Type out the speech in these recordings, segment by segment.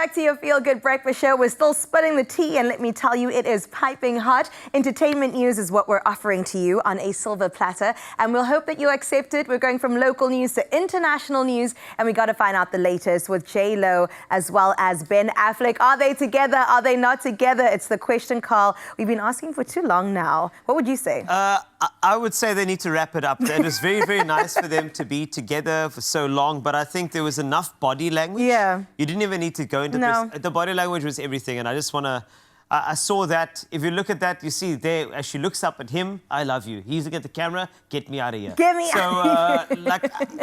back to your Feel Good Breakfast Show. We're still spilling the tea, and let me tell you, it is piping hot. Entertainment news is what we're offering to you on a silver platter, and we'll hope that you accept it. We're going from local news to international news, and we got to find out the latest with J-Lo as well as Ben Affleck. Are they together? Are they not together? It's the question, Carl, we've been asking for too long now. What would you say? I would say they need to wrap it up. It was very, very nice for them to be together for so long, but I think there was enough body language. Yeah. You didn't even need to go into this. The body language was everything, and I just want to... I saw that. If you look at that, you see there, as she looks up at him, I love you. He's looking at the camera, get me out of here. Get me out.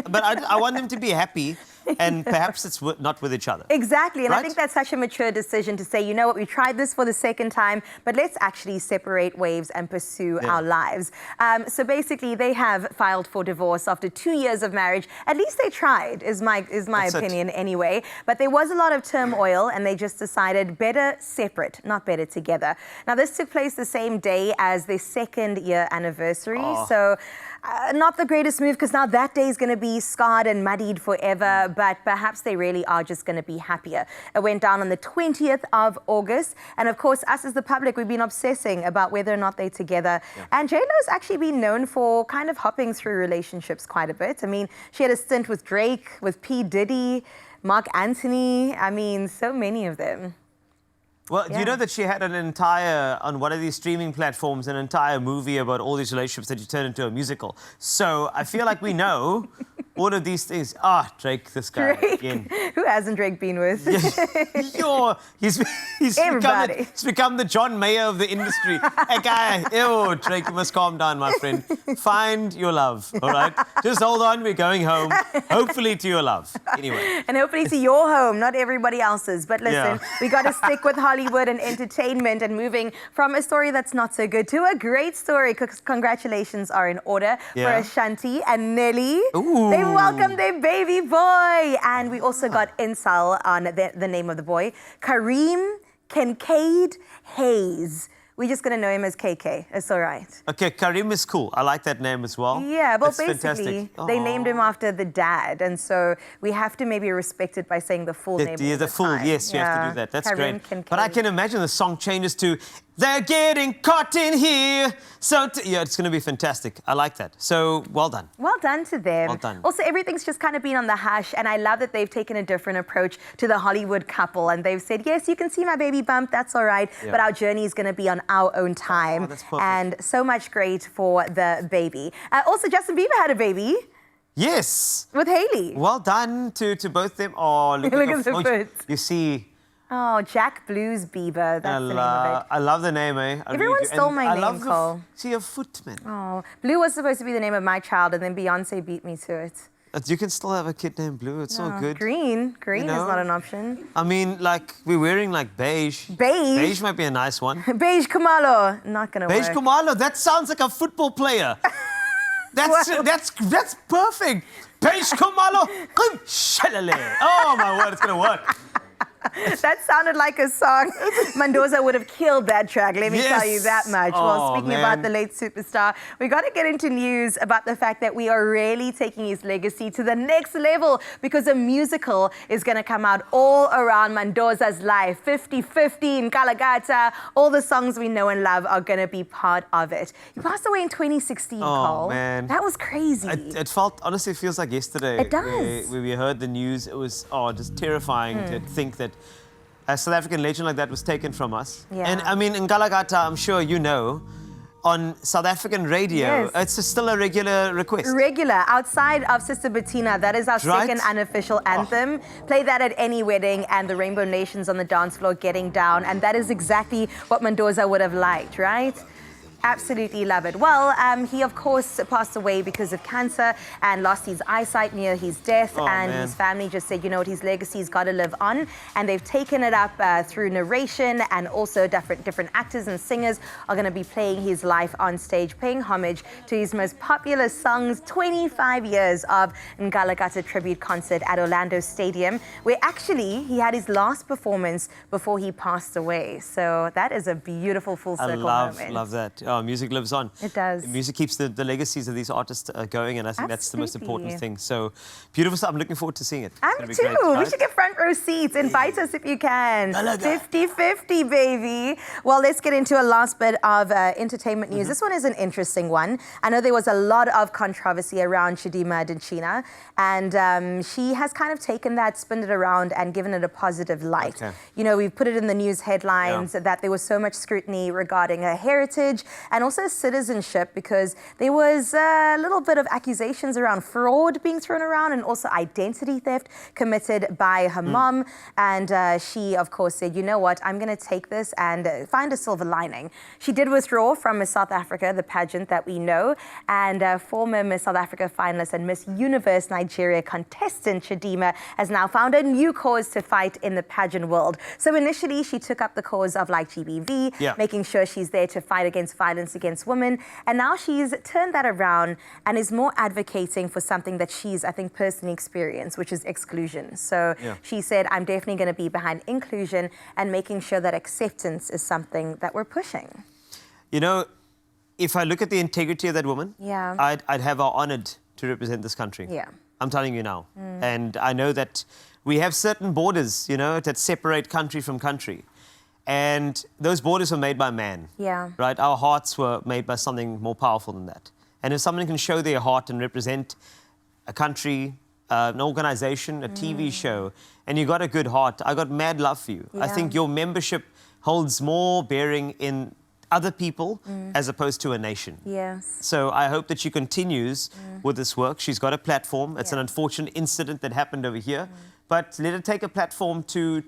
But I want them to be happy, and perhaps it's not with each other. Exactly, and right? I think that's such a mature decision to say, you know what, we tried this for the second time, but let's actually separate waves and pursue our lives. So basically, they have filed for divorce after 2 years of marriage. At least they tried, is my opinion anyway. But there was a lot of turmoil, and they just decided better separate, not better together. Now, this took place the same day as their second-year anniversary, so not the greatest move, because now that day is going to be scarred and muddied forever, but perhaps they really are just going to be happier. It went down on the 20th of August, and of course, us as the public, we've been obsessing about whether or not they're together. And J-Lo's actually been known for kind of hopping through relationships quite a bit. I mean, she had a stint with Drake, with P. Diddy, Mark Anthony, I mean, so many of them. Well, do you know that she had an entire, on one of these streaming platforms, an entire movie about all these relationships that you turn into a musical? So I feel like we know all of these things. Drake, this guy again. Who hasn't Drake been with? He's become the John Mayer of the industry. Hey, guy, Drake, you must calm down, my friend. Find your love, all right? Just hold on, we're going home. Hopefully to your love. Anyway. And hopefully to your home, not everybody else's. But listen, we got to stick with Hollywood and entertainment, and moving from a story that's not so good to a great story. Congratulations are in order for Ashanti and Nelly. They welcomed their baby boy. And we also got Insal on the name of the boy, Kareem Kincaid Hayes. We're just going to know him as KK. It's all right. Okay, Kareem is cool. I like that name as well. Yeah, well, basically, fantastic. They named him after the dad, and so we have to maybe respect it by saying the full name. Yeah, the full, yes, you have to do that. That's Kareem great. Kincaid. But I can imagine the song changes to, they're getting caught in here. So, yeah, it's going to be fantastic. I like that. So, well done. Well done to them. Well done. Also, everything's just kind of been on the hush, and I love that they've taken a different approach to the Hollywood couple, and they've said, yes, you can see my baby bump, that's all right, but our journey is going to be on our own time. Oh, that's perfect. And so much great for the baby. Also, Justin Bieber had a baby. Yes. With Hailey. Well done to both them. Oh, look at the foot. You see. Oh, Jack Blues Bieber. That's the name of it. I love the name, eh? Everyone stole my name, Cole. See your foot, man. Oh, Blue was supposed to be the name of my child, and then Beyonce beat me to it. You can still have a kid named Blue. It's all good. Green is not an option. I mean, like, we're wearing, like, beige. Beige? Beige might be a nice one. Beige Kumalo. Not going to work. Beige Kumalo. That sounds like a football player. That's perfect. Beige Kumalo. Oh, my word, it's going to work. That sounded like a song. Mendoza would have killed that track, let me tell you that much. Well, speaking about the late superstar, we got to get into news about the fact that we are really taking his legacy to the next level, because a musical is going to come out all around Mendoza's life. 50-50 in Kalagata. All the songs we know and love are going to be part of it. He passed away in 2016, Cole. Man. That was crazy. It honestly, it feels like yesterday. It does. When we heard the news, it was just terrifying to think that a South African legend like that was taken from us. Yeah. And I mean, in Galagata, I'm sure you know, on South African radio, it's still a regular request. Regular, outside of Sister Bettina, that is our second unofficial anthem. Play that at any wedding, and the Rainbow Nation's on the dance floor getting down, and that is exactly what Mendoza would have liked, right? Absolutely love it. Well, he, of course, passed away because of cancer and lost his eyesight near his death. His family just said, you know what, his legacy's got to live on. And they've taken it up through narration, and also different actors and singers are going to be playing his life on stage, paying homage to his most popular songs. 25 years of Ngalagata tribute concert at Orlando Stadium, where actually he had his last performance before he passed away. So that is a beautiful full circle moment. I love that. music lives on. It does. Music keeps the legacies of these artists going, and I think that's the most important Absolutely. thing. So beautiful stuff. I'm looking forward to seeing it. It's I'm gonna be too. great, We right? should get front row seats. Invite us if you can. Galaga. 50-50, baby. Well, let's get into a last bit of entertainment news. This one is an interesting one. I know there was a lot of controversy around Chidima Adinchina, and she has kind of taken that, spinned it around, and given it a positive light. Okay. You know, we've put it in the news headlines that there was so much scrutiny regarding her heritage and also citizenship, because there was a little bit of accusations around fraud being thrown around and also identity theft committed by her mom. And she, of course, said, you know what, I'm going to take this and find a silver lining. She did withdraw from Miss South Africa, the pageant that we know, and former Miss South Africa finalist and Miss Universe Nigeria contestant Chidima has now found a new cause to fight in the pageant world. So initially, she took up the cause of like GBV, making sure she's there to fight against violence against women. And now she's turned that around and is more advocating for something that she's, I think, personally experienced, which is exclusion. So she said, I'm definitely going to be behind inclusion and making sure that acceptance is something that we're pushing. You know, if I look at the integrity of that woman, I'd have her honored to represent this country. I'm telling you now. And I know that we have certain borders, you know, that separate country from country. And those borders were made by man. Right? Our hearts were made by something more powerful than that. And if someone can show their heart and represent a country, an organization, a TV show, and you got a good heart, I got mad love for you. I think your membership holds more bearing in other people as opposed to a nation. So I hope that she continues with this work. She's got a platform. It's an unfortunate incident that happened over here, but let her take a platform to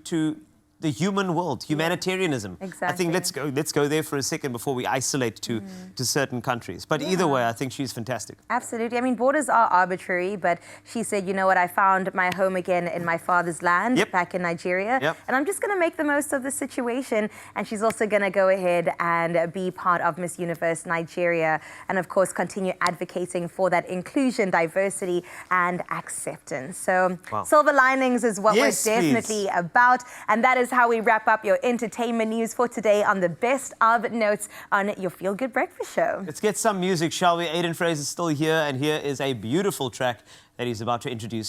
the human world, humanitarianism. I think let's go there for a second before we isolate to certain countries. But either way, I think she's fantastic. Absolutely. I mean, borders are arbitrary, but she said, you know what, I found my home again in my father's land back in Nigeria, and I'm just going to make the most of the situation. And she's also going to go ahead and be part of Miss Universe Nigeria, and of course, continue advocating for that inclusion, diversity, and acceptance. So silver linings is what we're definitely about, and that is how we wrap up your entertainment news for today on the best of notes on your Feel Good Breakfast Show. Let's get some music, shall we? Aiden Fraser's still here, and here is a beautiful track that he's about to introduce